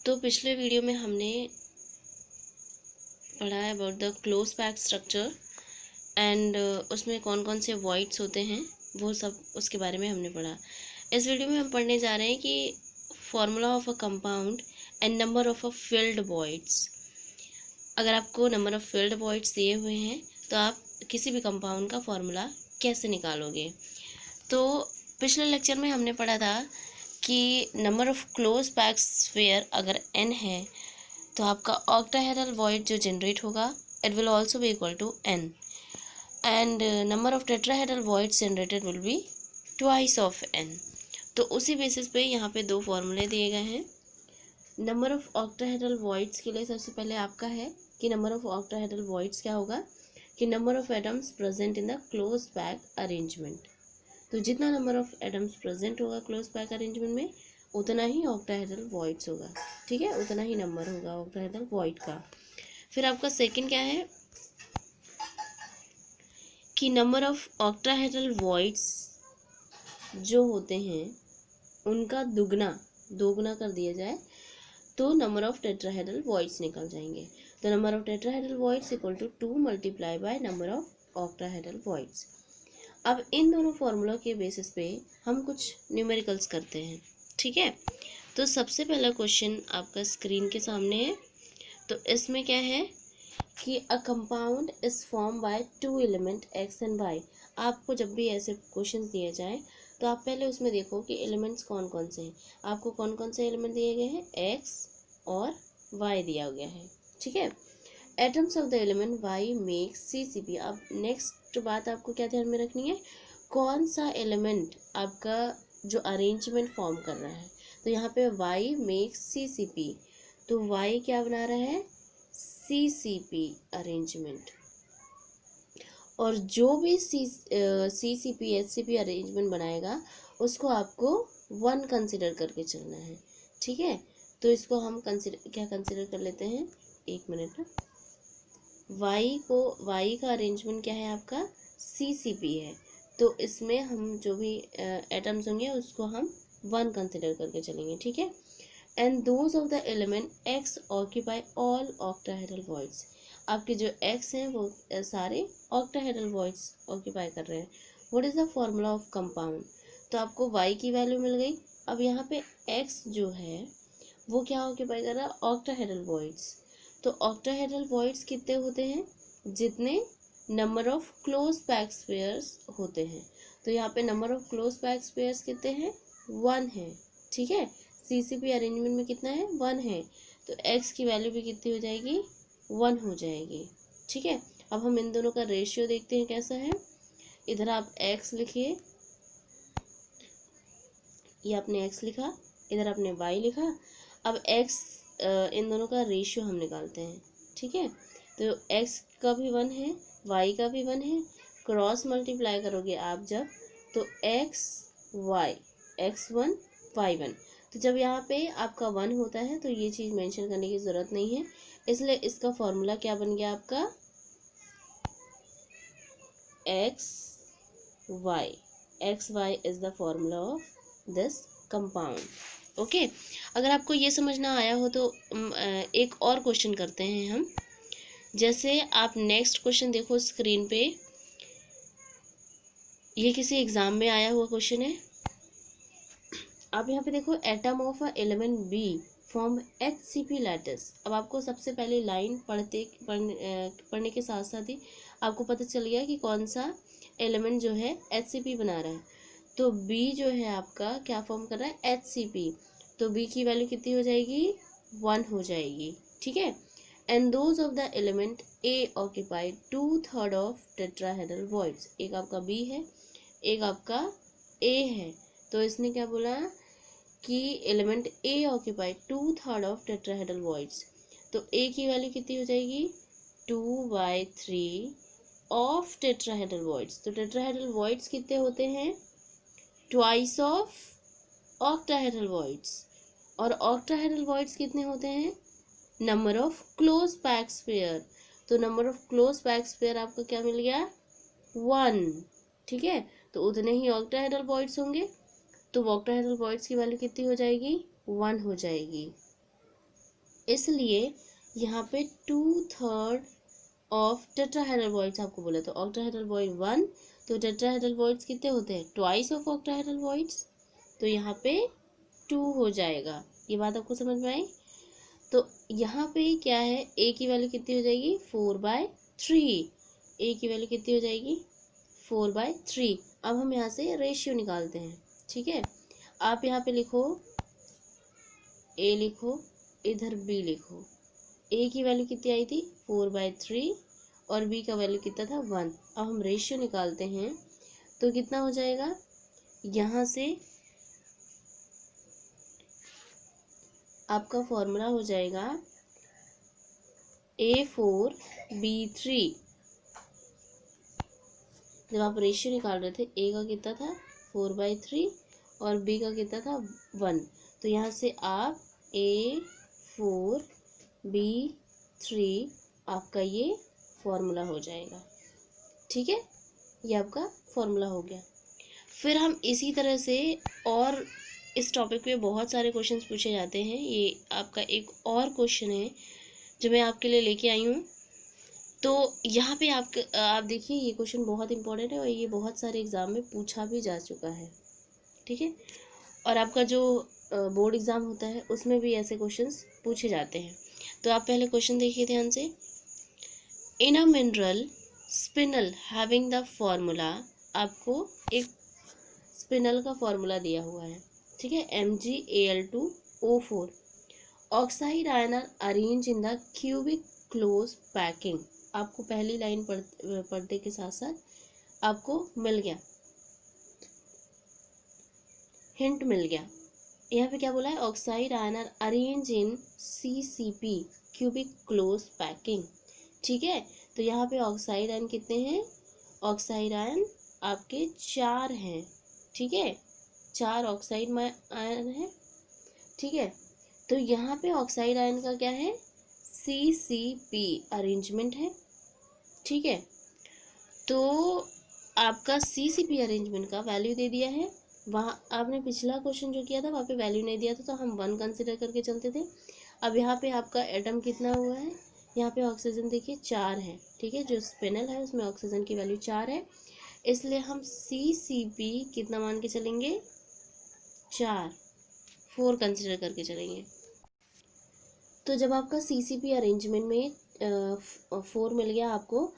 तो पिछले वीडियो में हमने पढ़ा है about the close pack structure and उसमें कौन कौन से वॉइड्स होते हैं वो सब उसके बारे में हमने पढ़ा। इस वीडियो में हम पढ़ने जा रहे हैं कि formula of a compound and number of a field voids. अगर आपको नंबर ऑफ फिल्ड वॉइड्स दिए हुए हैं तो आप किसी भी कंपाउंड का फॉर्मूला कैसे निकालोगे। तो पिछले लेक्चर में हमने पढ़ा था कि number of close pack sphere अगर n है तो आपका ऑक्टाहेड्रल वॉइड जो जनरेट होगा it will also be equal to n and number of tetrahedral voids generated will be twice of n। तो उसी बेसिस पे यहाँ पे दो फॉर्मूले दिए गए हैं। नंबर ऑफ ऑक्टाहेड्रल वॉइड्स के लिए सबसे पहले आपका है कि नंबर ऑफ ऑक्टाहेड्रल वॉइड्स क्या होगा कि number of atoms present in the close pack arrangement. तो जितना नंबर ऑफ एटम्स प्रेजेंट होगा क्लोज पैक अरेंजमेंट में उतना ही ऑक्टाहेड्रल वॉइड्स होगा, ठीक है, उतना ही नंबर होगा ऑक्टाहेड्रल वॉइड का। फिर आपका सेकंड क्या है कि नंबर ऑफ ऑक्टाहेड्रल वॉइड्स जो होते हैं उनका दोगुना कर दिया जाए तो नंबर ऑफ टेट्राहेड्रल वॉइड्स निकल जाएंगे। तो number of tetrahedral voids equal to 2 multiply by number of octahedral voids. अब इन दोनों फॉर्मूला के बेसिस पे हम कुछ न्यूमेरिकल्स करते हैं, ठीक है। तो सबसे पहला क्वेश्चन आपका स्क्रीन के सामने है। तो इसमें क्या है कि a compound is form by two element X and Y. आपको जब भी ऐसे क्वेश्चन दिए जाएं तो आप पहले उसमें देखो कि एलिमेंट्स कौन कौन से हैं। आपको कौन कौन से एलिमेंट दिए गए हैं, एक्स और वाई दिया गया है, ठीक है। Atoms of the element Y make CCP। अब नेक्स्ट बात आपको क्या ध्यान में रखनी है, कौन सा एलिमेंट आपका जो अरेंजमेंट फॉर्म कर रहा है। तो यहाँ पे वाई मेक CCP, तो वाई क्या बना रहा है, CCP अरेंजमेंट। और जो भी CCP HCP अरेंजमेंट बनाएगा उसको आपको 1 कंसिडर करके चलना है, ठीक है। तो इसको हम कंसिडर कर लेते हैं, एक मिनट ना। वाई का अरेंजमेंट क्या है आपका, CCP है। तो इसमें हम जो भी एटम्स होंगे उसको हम 1 कंसिडर करके चलेंगे, ठीक है। And those of the element x occupy all octahedral voids. आपके जो एक्स हैं वो सारे ऑक्टाहेड्रल वॉइड्स ऑक्यूपाई कर रहे हैं। What is the formula of compound. तो आपको वाई की वैल्यू मिल गई। अब यहाँ पे एक्स जो है वो क्या ऑक्यूपाई कर रहा है, ऑक्टाहेड्रल वॉइड्स। तो ऑक्टाहेड्रल वॉइड्स कितने होते हैं, जितने number of close pack spheres होते हैं। तो यहाँ पे number of close pack spheres कितने हैं, 1 है, ठीक है। CCP अरेंजमेंट में कितना है, 1 है। तो x की वैल्यू भी कितनी हो जाएगी, 1 हो जाएगी, ठीक है। अब हम इन दोनों का रेशियो देखते हैं कैसा है। इधर आप x लिखिए, ये आपने x लिखा, इधर आपने y लिखा। अब x इन दोनों का रेशियो हम निकालते हैं, ठीक है। तो x का भी 1 है, y का भी 1 है। क्रॉस मल्टीप्लाई करोगे आप जब तो x1 y1। तो जब यहाँ पे आपका 1 होता है तो ये चीज़ मेंशन करने की ज़रूरत नहीं है, इसलिए इसका फॉर्मूला क्या बन गया आपका, xy is the formula of this compound, okay. अगर आपको ये समझना आया हो तो एक और क्वेश्चन करते हैं हम। जैसे आप नेक्स्ट क्वेश्चन देखो स्क्रीन पे, ये किसी एग्जाम में आया हुआ क्वेश्चन है। आप यहाँ पे देखो, atom of element B form HCP lattice. अब आपको सबसे पहले लाइन पढ़ने के साथ साथ ही आपको पता चल गया कि कौन सा एलिमेंट जो है HCP बना रहा है। तो B जो है आपका क्या फॉर्म कर रहा है, HCP। तो B की वैल्यू कितनी हो जाएगी, 1 हो जाएगी, ठीक है। And those of the element A occupy 2/3 of tetrahedral voids. एक आपका B है, एक आपका A है। तो इसने क्या बोला कि element A occupy 2/3 of tetrahedral voids. तो A की वैल्यू कितनी हो जाएगी, 2/3 ऑफ टेट्राहेड्रल वॉइड्स। तो टेट्राहेड्रल वॉइड्स कितने होते हैं, ट्वाइस ऑफ ऑक्टाहेड्रल वॉइड्स। और ऑक्टाहेड्रल वॉइड्स कितने होते हैं, number of close pack sphere. तो number of close pack sphere आपको क्या मिल गया, 1, ठीक है। तो उतने ही ऑक्टाहेड्रल वॉइड्स होंगे। तो ऑक्टाहेड्रल वॉइड्स की वैल्यू कितनी हो जाएगी, 1 हो जाएगी। इसलिए यहाँ पे 2/3 ऑफ टेट्राहेड्रल वॉइड्स आपको बोला, तो ऑक्टाहेड्रल वॉइड 1, तो टेट्राहेड्रल वॉइड्स कितने होते हैं, ट्वाइस ऑफ ऑक्टाहेड्रल वॉइड्स, तो यहाँ पे 2 हो जाएगा। ये बात आपको समझ में आई। तो यहाँ पे क्या है, ए की वैल्यू कितनी हो जाएगी, 4/3, ए की वैल्यू कितनी हो जाएगी, 4/3। अब हम यहाँ से रेशियो निकालते हैं, ठीक है। आप यहाँ पे लिखो, ए लिखो, इधर बी लिखो। ए की वैल्यू कितनी आई थी, 4/3, और बी का वैल्यू कितना था, 1। अब हम रेशियो निकालते हैं तो कितना हो जाएगा, यहाँ से आपका फॉर्मूला हो जाएगा A4B3। जब आप रेशियो निकाल रहे थे, ए का कितना था 4/3 और बी का कितना था 1, तो यहाँ से आप A4B3 आपका ये फॉर्मूला हो जाएगा, ठीक है। ये आपका फॉर्मूला हो गया। फिर हम इसी तरह से, और इस टॉपिक पे बहुत सारे क्वेश्चंस पूछे जाते हैं। ये आपका एक और क्वेश्चन है जो मैं आपके लिए लेके आई हूँ। तो यहाँ पे आप देखिए, ये क्वेश्चन बहुत इंपॉर्टेंट है और ये बहुत सारे एग्ज़ाम में पूछा भी जा चुका है, ठीक है। और आपका जो बोर्ड एग्ज़ाम होता है उसमें भी ऐसे क्वेश्चंस पूछे जाते हैं। तो आप पहले क्वेश्चन देखिए ध्यान से। In a mineral spinel having the formula, आपको एक स्पिनल का फॉर्मूला दिया हुआ है, ठीक है, MgAl2O4। Oxide ion are arrange in the cubic close packing. आपको पहली लाइन पढ़ने के साथ साथ आपको मिल गया, हिंट मिल गया। यहाँ पे क्या बोला है, oxide ion are arrange in CCP cubic close packing, ठीक है। तो यहाँ पे ऑक्साइड आयन कितने हैं, ऑक्साइड आयन आपके 4 हैं, ठीक है, 4 ऑक्साइड आयन है, ठीक है। तो यहाँ पे ऑक्साइड आयन का क्या है, CCP अरेंजमेंट है, ठीक है। तो आपका CCP अरेंजमेंट का वैल्यू दे दिया है। वहाँ आपने पिछला क्वेश्चन जो किया था वहाँ पे वैल्यू नहीं दिया था, तो हम 1 कंसिडर करके चलते थे। अब यहाँ पे आपका एटम कितना हुआ है, यहाँ पे ऑक्सीजन देखिए 4 है, ठीक है, जो स्पिनल है उसमें ऑक्सीजन की वैल्यू 4 है, इसलिए हम CCP कितना मान के चलेंगे, 4 कंसिडर करके चलेंगे। तो जब आपका CCP अरेंजमेंट में 4 मिल गया आपको,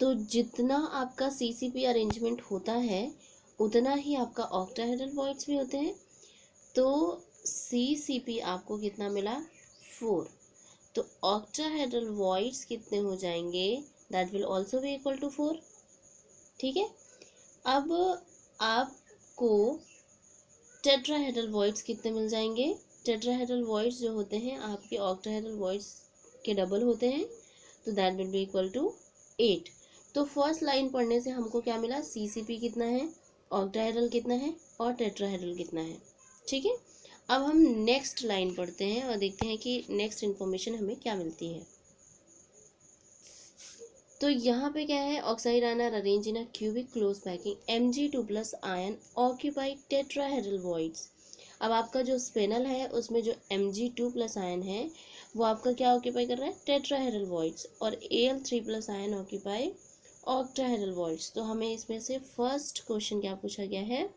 तो जितना आपका CCP अरेंजमेंट होता है उतना ही आपका ऑक्टाहेड्रल वॉइड्स भी होते हैं। तो CCP आपको कितना मिला, 4। तो ऑक्टाहेड्रल वॉइड्स कितने हो जाएंगे, that will also be equal to 4, ठीक है। अब आपको टेट्राहेड्रल वॉइड्स कितने मिल जाएंगे, टेट्राहेड्रल वॉइड्स जो होते हैं आपके ऑक्टाहेड्रल वॉइड्स के डबल होते हैं, तो that will be equal to 8। तो फर्स्ट लाइन पढ़ने से हमको क्या मिला, CCP कितना है, ऑक्टाहेड्रल कितना है और टेट्राहेड्रल कितना है, ठीक है। अब हम नेक्स्ट लाइन पढ़ते हैं और देखते हैं कि नेक्स्ट इन्फॉर्मेशन हमें क्या मिलती है। तो यहाँ पे क्या है, oxide ion are arrange in a cubic close packing, Mg2+ ion occupy tetrahedral voids. अब आपका जो स्पिनल है उसमें जो Mg2+ आयन है वो आपका क्या ऑक्यूपाई कर रहा है, टेट्राहेड्रल वॉइड्स, और Al3+ ion occupy octahedral voids. तो हमें इसमें से फर्स्ट क्वेश्चन क्या पूछा गया है,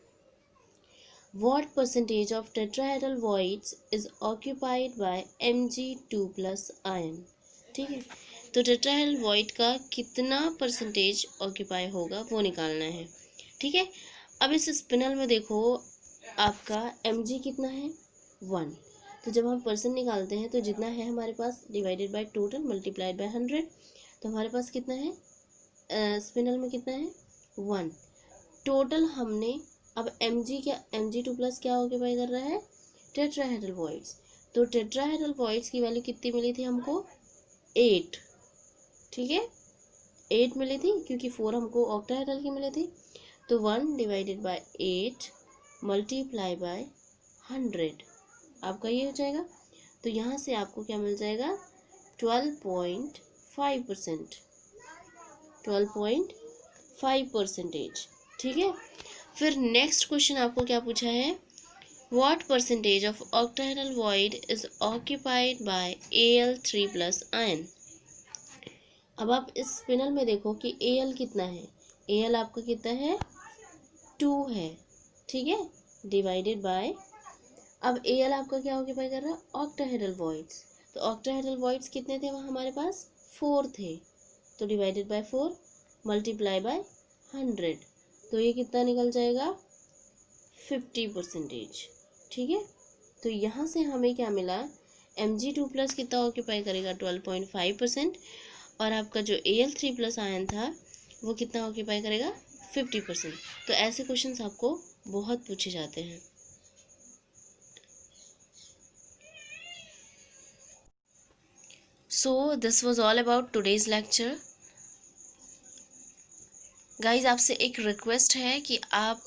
what percentage of tetrahedral voids is occupied by Mg2+ ion, ठीक है। तो टेट्राहेड्रल वॉइड का कितना परसेंटेज ऑक्यूपाई होगा वो निकालना है, ठीक है। अब इस स्पिनल में देखो आपका Mg कितना है, 1। तो जब हम परसेंट निकालते हैं तो जितना है हमारे पास divided by total multiplied by 100, तो हमारे पास कितना है, स्पिनल में कितना है, 1 टोटल। हमने अब Mg2+ क्या ऑक्यूपाई कर रहा है, टेट्राहेड्रल वॉइड्स। तो टेट्राहेड्रल वॉइड्स की वैल्यू कितनी मिली थी हमको, 8, ठीक है, 8 मिली थी, क्योंकि 4 हमको ऑक्टाहेड्रल की मिली थी। तो 1 डिवाइडेड बाय 8 मल्टीप्लाई बाय 100 आपका ये हो जाएगा। तो यहाँ से आपको क्या मिल जाएगा, 12.5%, 12.5%, ठीक है। फिर नेक्स्ट क्वेश्चन आपको क्या पूछा है, What percentage of octahedral void is occupied by Al3+ ion? अब आप इस स्पिनल में देखो कि Al कितना है। Al आपका कितना है, 2 है, ठीक है, डिवाइडेड बाय, अब Al आपका क्या ऑक्यूपाई कर रहा है, ऑक्टाहेड्रल वॉइड्स। तो ऑक्टाहेड्रल वॉइड्स कितने थे वहाँ हमारे पास, 4 थे, तो डिवाइडेड बाय 4 मल्टीप्लाई बाय 100, तो ये कितना निकल जाएगा, 50%। ठीक है, तो यहाँ से हमें क्या मिला, Mg2+ कितना ऑक्यूपाई करेगा, 12.5%, और आपका जो Al3+ आयन था वो कितना ऑक्यूपाई करेगा, 50%। तो ऐसे क्वेश्चंस आपको बहुत पूछे जाते हैं। So this was all about today's lecture. Guys आपसे एक रिक्वेस्ट है कि आप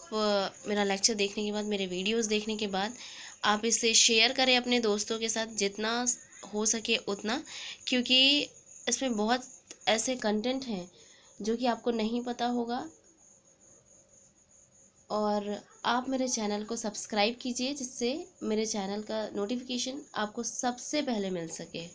मेरा लेक्चर देखने के बाद, मेरे वीडियोस देखने के बाद आप इसे शेयर करें अपने दोस्तों के साथ जितना हो सके उतना, क्योंकि इसमें बहुत ऐसे कंटेंट हैं जो कि आपको नहीं पता होगा। और आप मेरे चैनल को सब्सक्राइब कीजिए जिससे मेरे चैनल का नोटिफिकेशन आपको सबसे पहले मिल सके।